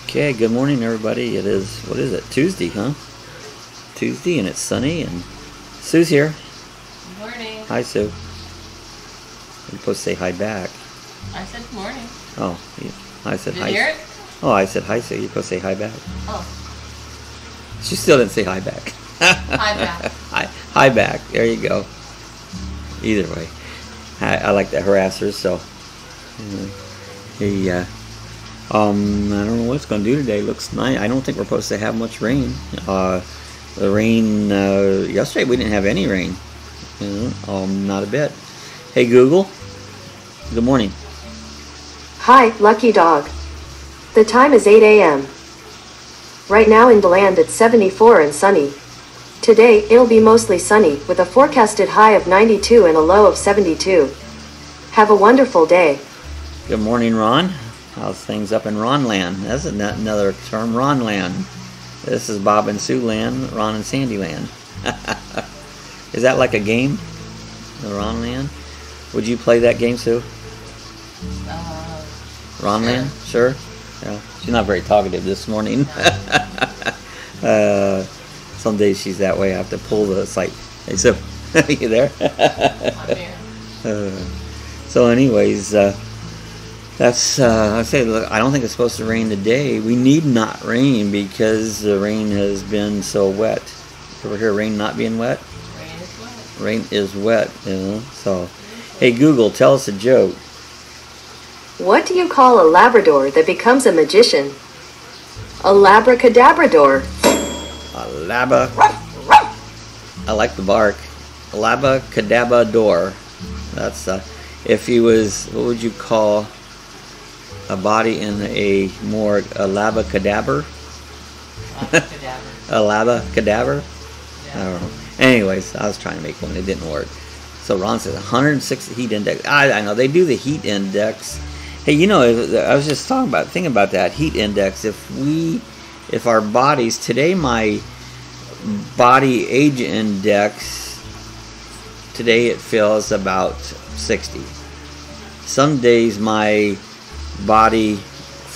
Okay, good morning everybody. It is, what is it, Tuesday, huh? Tuesday, and it's sunny, and Sue's here. Good morning. Hi, Sue. You're supposed to say hi back. I said good morning. Oh, yeah. I said Did hi. you hear it? Oh, I said hi, Sue. You're supposed to say hi back. Oh. She still didn't say hi back. Hi back. Hi back. There you go. Either way. I like to harass her, so. I don't know what it's going to do today. Looks nice. I don't think we're supposed to have much rain. The rain, yesterday we didn't have any rain. Not a bit. Hey Google, good morning. Hi, Lucky Dog. The time is 8 a.m. Right now in DeLand it's 74 and sunny. Today, it'll be mostly sunny, with a forecasted high of 92 and a low of 72. Have a wonderful day. Good morning, Ron. How's things up in Ron land? That's another term, Ron land. This is Bob and Sue land, Ron and Sandy land. Is that like a game? The Ron land? Would you play that game, Sue? Ron land? Sure? Yeah. She's not very talkative this morning. Some days she's that way. I have to pull the, it's like, hey Sue, are you there? So anyways, that's, I say, look, I don't think it's supposed to rain today. We need not rain because the rain has been so wet. Ever hear rain not being wet? Rain is wet. Rain is wet, you know. So, hey Google, tell us a joke. What do you call a Labrador that becomes a magician? A Labracadabrador. A laba. I like the bark. A Labacadabrador. That's, if he was, what would you call a body in a morgue? A labacadaber? A labacadaber? I don't know. Anyways, I was trying to make one. It didn't work. So Ron says 160 heat index. I know. They do the heat index. Hey, you know, I was just thinking about that heat index. If our bodies, today my body age index, today it feels about 60. Some days my body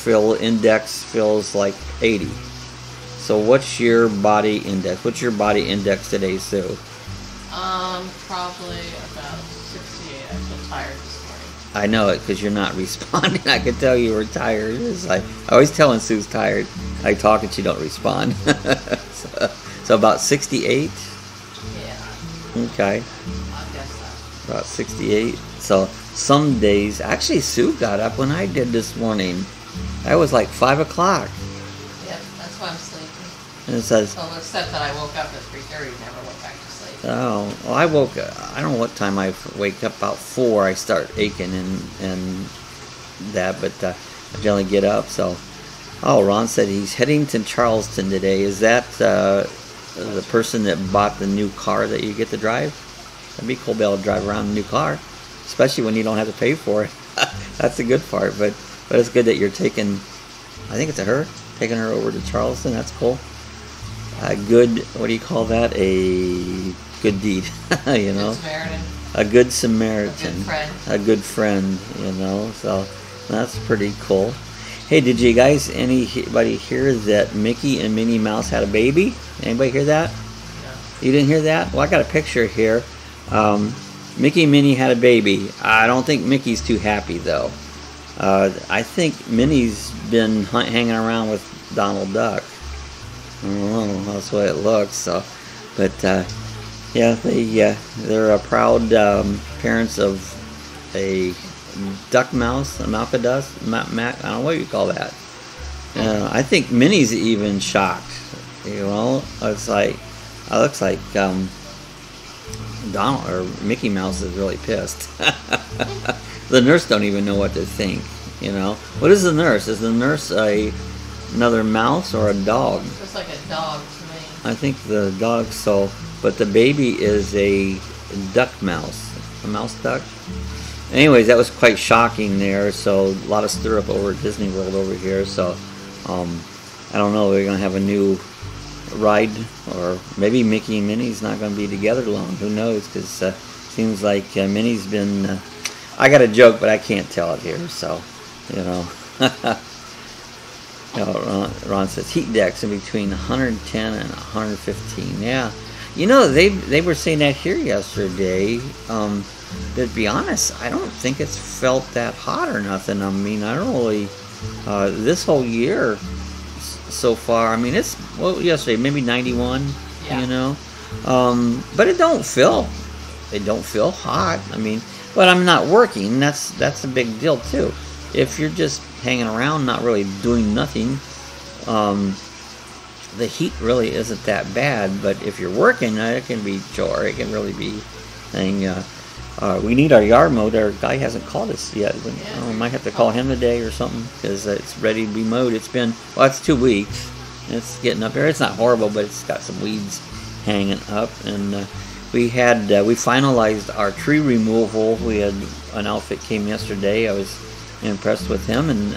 index feels like 80. So what's your body index? What's your body index today, Sue? Probably about 68. I feel tired this morning. I know it because you're not responding. I could tell you were tired. It's like, I always tell when Sue's tired. I talk and she don't respond. so about 68? Yeah. Okay. I guess so. About 68. So some days, actually Sue got up when I did this morning. That was like 5 o'clock. Yep, that's why I'm sleeping. And it says, Well, except that I woke up at 3:30 and never went back to sleep. oh, well, I woke up, I don't know what time I wake up, about 4 I start aching and that, but I generally get up. So, oh, Ron said he's heading to Charleston today. Is that the person that bought the new car that you get to drive? That'd be cool to be able to drive around a new car, especially when you don't have to pay for it. That's the good part, but it's good that you're taking, I think it's taking her over to Charleston. That's cool. A good, what do you call that? A good deed, you know? A good Samaritan. A good friend, you know? So that's pretty cool. Hey, did you guys, anybody hear that Mickey and Minnie Mouse had a baby? Anybody hear that? No. You didn't hear that? Well, I got a picture here. Mickey and Minnie had a baby. I don't think Mickey's too happy, though. I think Minnie's been hanging around with Donald Duck. I don't know, that's the way it looks. So, but yeah, they're proud parents of a duck mouse, a malcadus, I don't know what you call that. I think Minnie's even shocked. You know, it looks like Donald or Mickey Mouse is really pissed. The nurse don't even know what to think. You know, what is the nurse? Is the nurse another mouse or a dog? Looks like a dog to me. I think the dog. So, but the baby is a duck mouse. a mouse duck. Anyways, that was quite shocking there. So a lot of stir up over at Disney World over here. So I don't know. We're gonna have a new ride, or maybe Mickey and Minnie's not gonna be together long. Who knows? Because seems like Minnie's been. I got a joke, but I can't tell it here. So you know. Ron says heat decks in between 110 and 115. Yeah, you know they were saying that here yesterday. To be honest, I don't think it's felt that hot or nothing. I mean, I don't really this whole year so far. I mean, it's yesterday maybe 91. Yeah. You know, but it don't feel hot. I mean, but I'm not working. That's a big deal too. If you're just hanging around, not really doing nothing, the heat really isn't that bad. But if you're working, it can be chore. It can really be thing. We need our yard mowed. Our guy hasn't called us yet. We might have to call him today or something because it's ready to be mowed. It's been, well, it's 2 weeks. It's getting up there. It's not horrible, but it's got some weeds hanging up. And we finalized our tree removal. We had an outfit came yesterday. I was impressed with him, and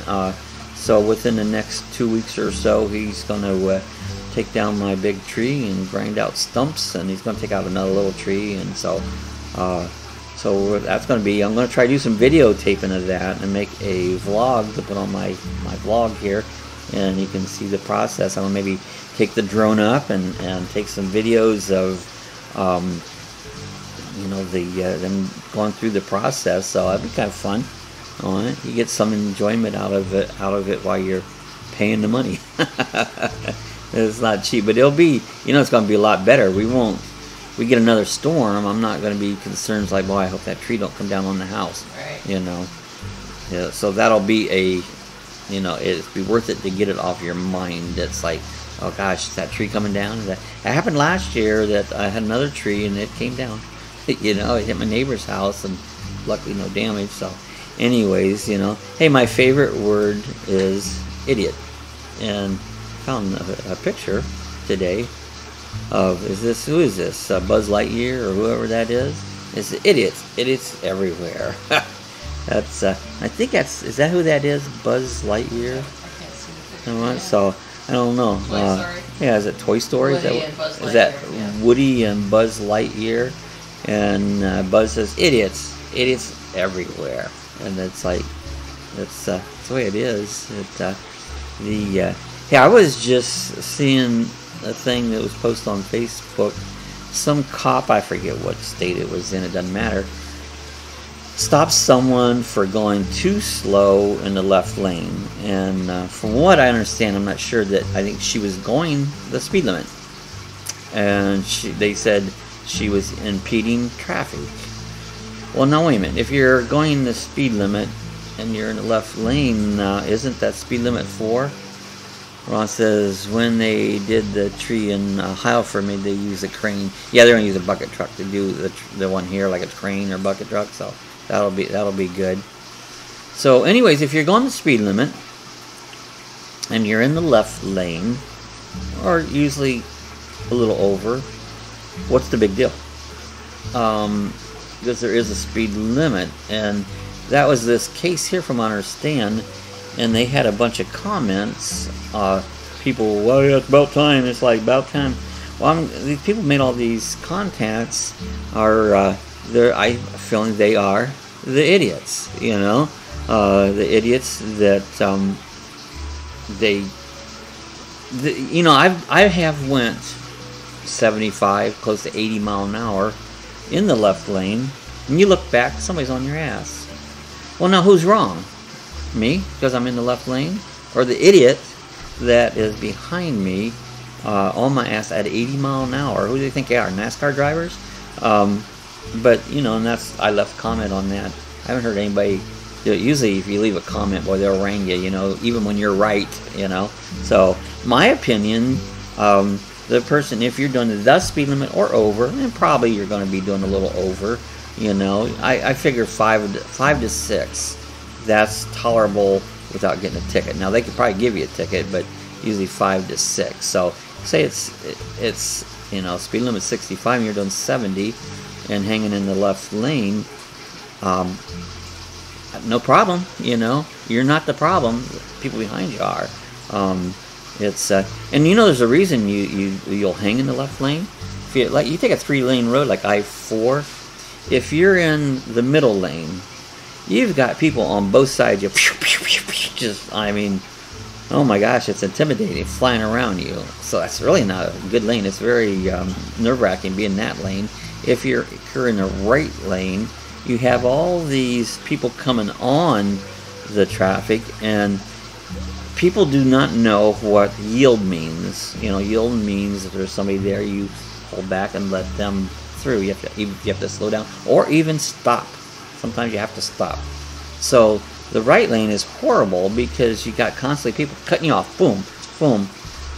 so within the next 2 weeks or so, he's going to take down my big tree and grind out stumps, and he's going to take out another little tree, and so that's going to be. I'm going to try to do some videotaping of that and make a vlog to put on my vlog here, and you can see the process. I'm going to maybe take the drone up and take some videos of you know, them going through the process. So that'd be kind of fun on it. You get some enjoyment out of it while you're paying the money. It's not cheap, but it'll be, you know, it's going to be a lot better. We get another storm, I'm not going to be concerned like, boy, I hope that tree don't come down on the house. Right. You know. Yeah, so that'll be you know, it'd be worth it to get it off your mind. It's like, oh gosh, is that tree coming down? It happened last year that I had another tree and it came down. You know, it hit my neighbor's house and luckily no damage. So anyways, you know, hey, my favorite word is idiot, and found a picture today of who is this Buzz Lightyear or whoever that is. It's idiots everywhere. That's I think is that who that is, Buzz Lightyear? I can't see the picture. Right, so I don't know. Toy Story. Yeah, is it Toy Story? Woody and Buzz is that Lightyear, yeah. Woody and Buzz Lightyear? And Buzz says idiots everywhere, and it's like it's the way it is. Yeah, I was just seeing a thing that was posted on Facebook. Some cop, I forget what state it was in, it doesn't matter, stopped someone for going too slow in the left lane, and from what I understand, I'm not sure, that I think she was going the speed limit, and they said she was impeding traffic. Well, now wait a minute. If you're going the speed limit and you're in the left lane, isn't that speed limit 4? Ron says when they did the tree in Halford, maybe they use a crane. Yeah, they're gonna use a bucket truck to do the one here, like a crane or bucket truck. So that'll be good. So, anyways, if you're going the speed limit and you're in the left lane, or usually a little over, what's the big deal? Because there is a speed limit, and that was this case here from what I understand, and they had a bunch of comments. People, well, yeah, it's about time. It's like about time. Well, these people made all these contacts I feeling they are the idiots. You know, the idiots that you know, I have went 75, close to 80 mile an hour in the left lane, and you look back, somebody's on your ass. Well, now who's wrong? Me, because I'm in the left lane, or the idiot that is behind me on my ass at 80 mile an hour? Who do they think they are? NASCAR drivers? But you know, and I left a comment on that. I haven't heard anybody. Usually, if you leave a comment, boy, they'll ring you. You know, even when you're right. You know. So, my opinion. The person, if you're doing the speed limit or over, and probably you're going to be doing a little over, you know, I figure 5 to 6, that's tolerable without getting a ticket. Now they could probably give you a ticket, but usually 5 to 6. So say it's you know, speed limit 65 and you're doing 70 and hanging in the left lane, no problem. You know, you're not the problem. People behind you are. It's and you know, there's a reason you'll hang in the left lane. If you like, you take a 3-lane road like I-4. If you're in the middle lane, you've got people on both sides. You just, I mean, oh my gosh, it's intimidating, flying around you. So that's really not a good lane. It's very nerve-wracking being in that lane. If you're in the right lane, you have all these people coming on the traffic, and people do not know what yield means. You know, yield means if there's somebody there, you hold back and let them through. You have to slow down or even stop. Sometimes you have to stop. So the right lane is horrible because you got constantly people cutting you off. Boom, boom.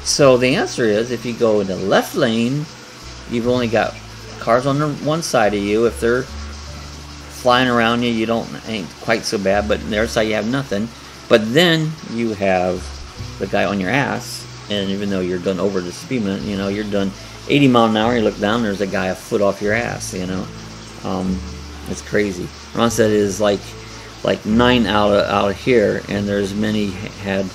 So the answer is, if you go in the left lane, you've only got cars on the one side of you. If they're flying around you, ain't quite so bad. But on their side, you have nothing. But then you have the guy on your ass, and even though you're done over the speed limit, you know, you're done 80 miles an hour, you look down, there's a guy a foot off your ass, you know. It's crazy. Ron said it is like 9 out of here, and there's many had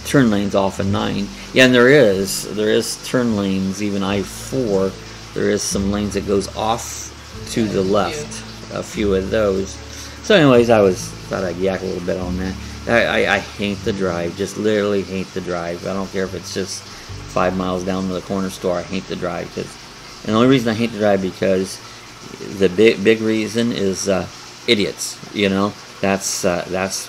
turn lanes off of 9. Yeah, and there is turn lanes, even I-4. There is some lanes that goes off to the left, a few of those. So anyways, thought I'd yak a little bit on that. I hate the drive, just literally hate the drive. I don't care if it's just 5 miles down to the corner store. I hate the drive, and the only reason I hate the drive because the big reason is idiots. You know, that's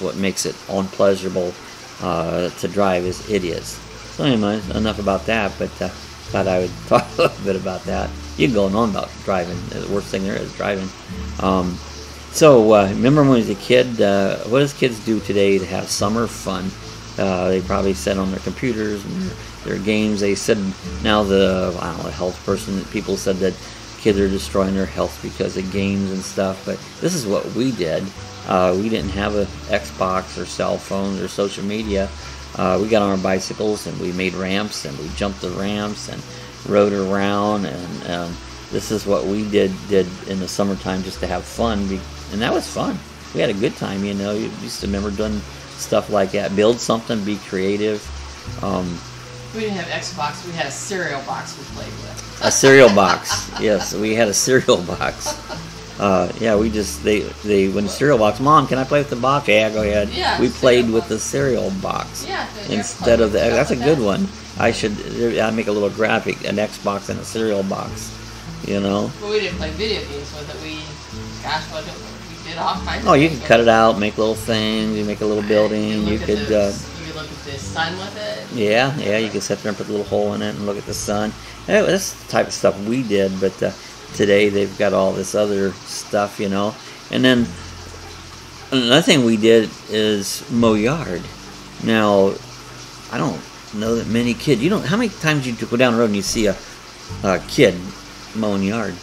what makes it unpleasurable to drive, is idiots. So anyway, enough about that. But thought I would talk a little bit about that. You can go on about driving. The worst thing there is driving. So remember when I was a kid, what does kids do today to have summer fun? They probably sit on their computers and their games. They said now the health person, people said that kids are destroying their health because of games and stuff. But this is what we did. We didn't have a Xbox or cell phones or social media. We got on our bicycles and we made ramps and we jumped the ramps and rode around, and this is what we did in the summertime just to have fun, and that was fun. We had a good time, you know. You used to remember doing stuff like that, build something, be creative. We didn't have Xbox, we had a cereal box we played with. A cereal box, yes, we had a cereal box. Yeah, we just, when the cereal box, Mom, can I play with the box? Yeah, go ahead. Yeah, we played with the cereal box. Yeah, instead of the, that's a good one. I'd make a little graphic, an Xbox and a cereal box, you know. But we didn't play video games with it. We did all kinds of Oh, you things could cut it out, make little things, you make a little building, you could... You could look at the sun with it. Yeah, you could sit there and put a little hole in it and look at the sun. Yeah, that's the type of stuff we did, but today they've got all this other stuff, you know. And then another thing we did is mow yard. Now, I don't know that many kids, how many times you go down the road and you see a kid mowing yard?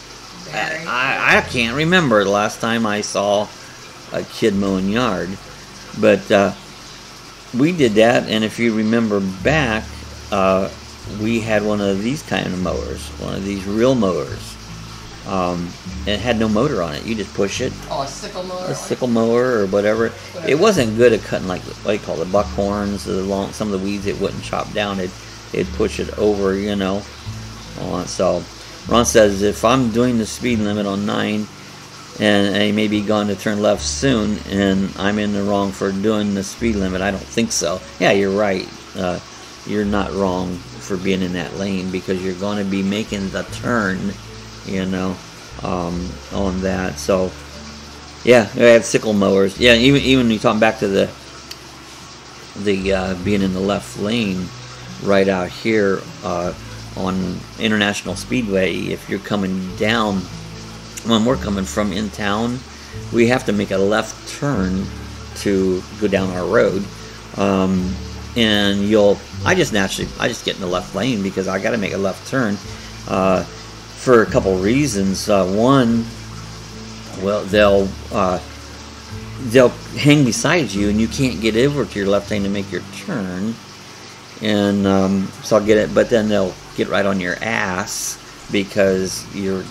I can't remember the last time I saw a kid mowing yard, but we did that. And if you remember back, we had one of these kind of mowers, one of these real mowers. It had no motor on it. You just push it. Oh, a sickle mower. A sickle mower or whatever. It wasn't good at cutting, like what you call the buckhorns, some of the weeds. It wouldn't chop down. It'd push it over, you know. So Ron says, if I'm doing the speed limit on 9 and I may be going to turn left soon and I'm in the wrong for doing the speed limit, I don't think so. Yeah, you're right. You're not wrong for being in that lane because you're going to be making the turn, you know, on that. So yeah, we have sickle mowers. Yeah, even you talking back to the being in the left lane right out here on International Speedway. If you're coming down, when we're coming from in town, we have to make a left turn to go down our road. And I just get in the left lane because I got to make a left turn for a couple reasons. One, well, they'll hang beside you and you can't get over to your left lane to make your turn. And so I'll get it, but then they'll get right on your ass because you're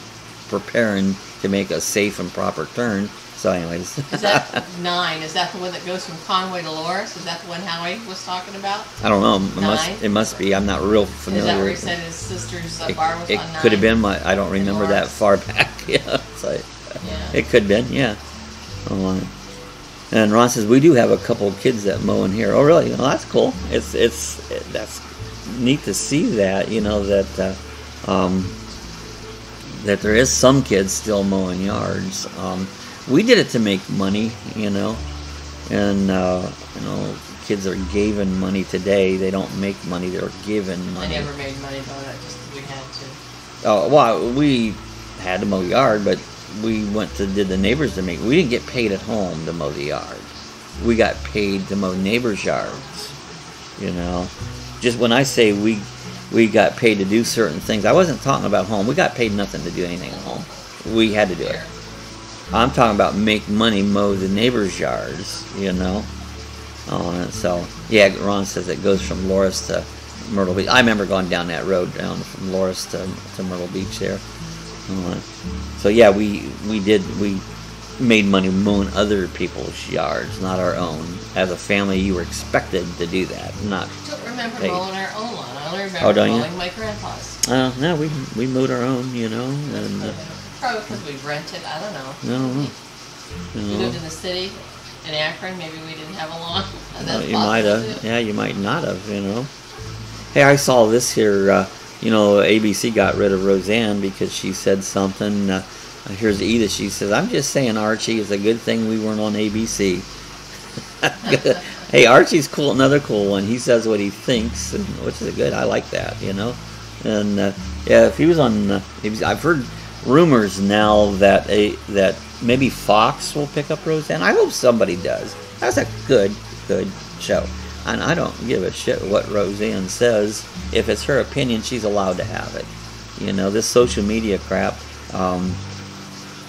preparing to make a safe and proper turn. So anyways. Is that 9? Is that the one that goes from Conway to Loris? Is that the one Howie was talking about? I don't know. 9? It must be. I'm not real familiar. Is that where he with said his sister's bar was it on 9? could have been. I don't remember that Loris? far back. Yeah. So Yeah. it could have been. Yeah. Oh, and Ron says we do have a couple of kids that mow in here. Oh, really? Well, that's cool. That's neat to see that. You know that that there is some kids still mowing yards. We did it to make money, you know, and you know, kids are given money today. They don't make money; they're given money. I never made money doing it. Just we had to. Oh, well, we had to mow yard, but we did the neighbors to make. We didn't get paid at home to mow the yard. We got paid to mow neighbors' yards. You know, just when I say we got paid to do certain things, I wasn't talking about home. We got paid nothing to do anything at home. We had to do it. I'm talking about make money, mow the neighbors' yards. You know. And so yeah, Ron says it goes from Loris to Myrtle Beach. I remember going down that road down from Loris to Myrtle Beach there. So yeah, we made money mowing other people's yards, not our own. As a family, you were expected to do that, not I don't remember paid. mowing our own lawn. I only remember mowing my grandpa's. No, we mowed our own, you know. And probably because we rented. I don't know. I don't know. We lived in the city in Akron. Maybe we didn't have a lawn. You might have. Yeah, you might not have. You know. Hey, I saw this here. You know, ABC got rid of Roseanne because she said something. Here's Edith. She says, "I'm just saying, Archie, it's a good thing we weren't on ABC." Hey, Archie's cool. Another cool one. He says what he thinks, which is good. I like that. You know. And yeah, if he was on ABC, I've heard rumors now that maybe Fox will pick up Roseanne. I hope somebody does. That's a good show. And I don't give a shit what Roseanne says. If it's her opinion, she's allowed to have it. You know, this social media crap,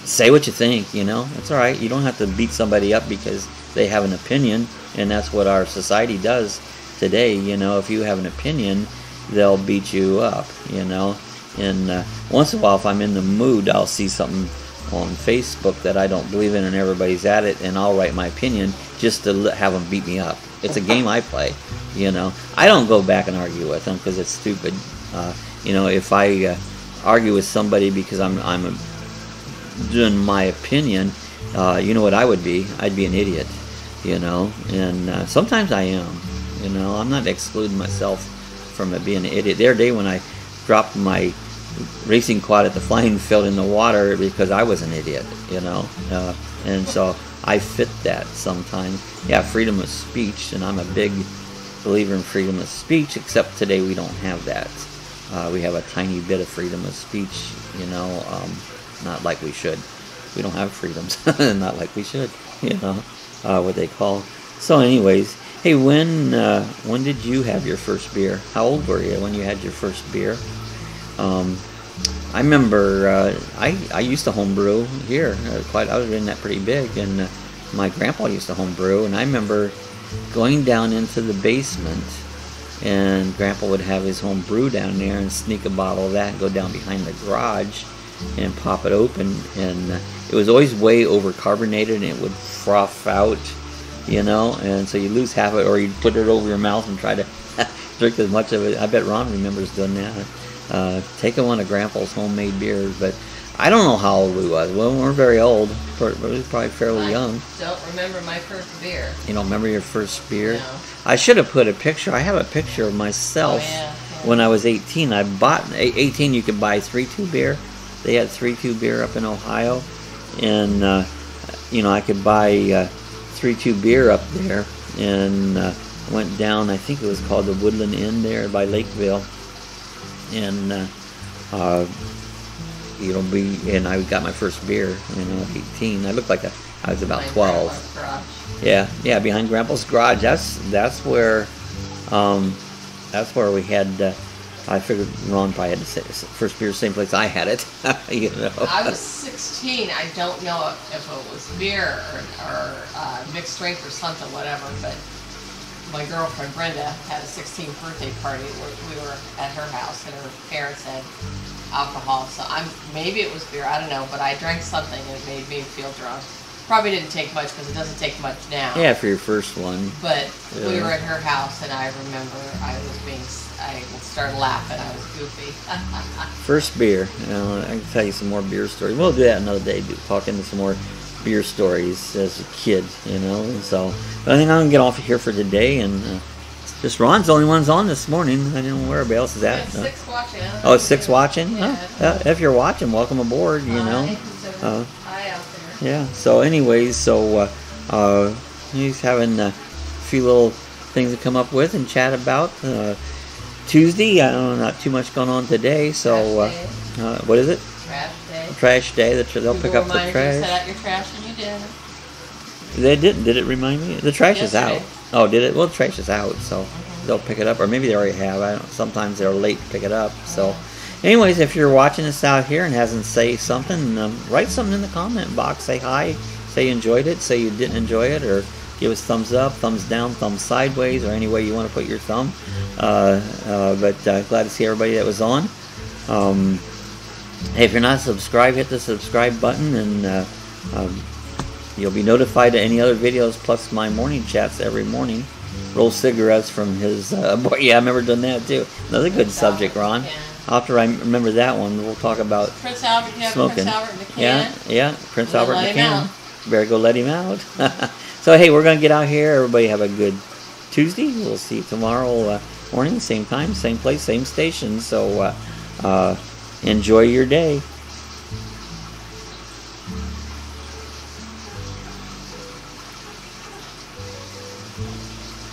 say what you think, you know. It's all right. You don't have to beat somebody up because they have an opinion. And that's what our society does today. You know, if you have an opinion, they'll beat you up, you know. And once in a while, if I'm in the mood, I'll see something on Facebook that I don't believe in and everybody's at it, and I'll write my opinion just to have them beat me up. It's a game I play, you know. I don't go back and argue with them because it's stupid. You know, if I argue with somebody because I'm doing my opinion, you know what I would be? I'd be an idiot, you know. And sometimes I am, you know. I'm not excluding myself from it being an idiot. The other day when I dropped my racing quad at the flying field in the water because I was an idiot, you know. And so I fit that sometimes. Yeah, freedom of speech, and I'm a big believer in freedom of speech, except today we don't have that. We have a tiny bit of freedom of speech, you know, not like we should. We don't have freedoms, not like we should, you know, what they call. So anyways, hey, when did you have your first beer? How old were you when you had your first beer? I remember I used to homebrew here. I was in that pretty big, and my grandpa used to homebrew, and I remember going down into the basement, and Grandpa would have his home brew down there and sneak a bottle of that and go down behind the garage and pop it open, and it was always way over carbonated and it would froth out, you know, and so you lose half of it, or you put it over your mouth and try to drink as much of it. I bet Ron remembers doing that. Taking one of Grandpa's homemade beers, but I don't know how old we was. Well, we weren't very old. We were probably fairly young. I don't remember my first beer. You don't remember your first beer? No. I should have put a picture. I have a picture of myself when I was 18. I bought 18. You could buy 3-2 beer. They had 3-2 beer up in Ohio, and you know, I could buy 3-2 beer up there, and went down. I think it was called the Woodland Inn there by Lakeville, and you know, and I got my first beer, you know, 18. I looked like I was about 12. Yeah, behind Grandpa's garage. That's where we had. I figured Ron probably had the first beer, same place I had it. You know. I was 16. I don't know if it was beer or mixed drink or something, whatever. But my girlfriend Brenda had a 16th birthday party where we were at her house, and her parents had alcohol. So maybe it was beer. I don't know, but I drank something and it made me feel drunk. Probably didn't take much because it doesn't take much now. Yeah, for your first one. But Yeah. we were at her house, and I remember I started laughing. I was goofy. First beer. You know, I can tell you some more beer stories. We'll do that another day. Talk into some more beer stories as a kid. You know. And so, but I think I'm gonna get off of here for today, and just Ron's the only one's on this morning. I don't know where everybody else is at. Yeah, 6 watching. Oh, it's 6 watching. Yeah. If you're watching, welcome aboard. You know. Hi out there. Yeah. So, anyways, he's having a few little things to come up with and chat about. Tuesday, I don't know, not too much going on today. So, what is it? Trash day. Trash day. They'll pick up the Remind you to trash. set out your trash, and you did. They didn't. Did it remind me? The trash is Yesterday. out. Oh, did it? Well, the trash is out, so they'll pick it up, or maybe they already have. I don't. Sometimes they're late to pick it up. So, anyways, if you're watching this out here and hasn't say something, write something in the comment box. Say hi. Say you enjoyed it. Say you didn't enjoy it, or give us thumbs up, thumbs down, thumbs sideways, or any way you want to put your thumb. But glad to see everybody that was on. Hey, if you're not subscribed, hit the subscribe button, and you'll be notified of any other videos, plus my morning chats every morning. Roll cigarettes from his boy. Yeah, I remember doing that too. Another good subject, Ron. I'll have to remember that one. We'll talk about Prince Albert, you have smoking. Prince Albert in the can. Yeah, Prince We'll Albert in let the him can. out. Better go let him out. So, hey, we're going to get out here. Everybody have a good Tuesday. We'll see you tomorrow morning, same time, same place, same station. So, enjoy your day.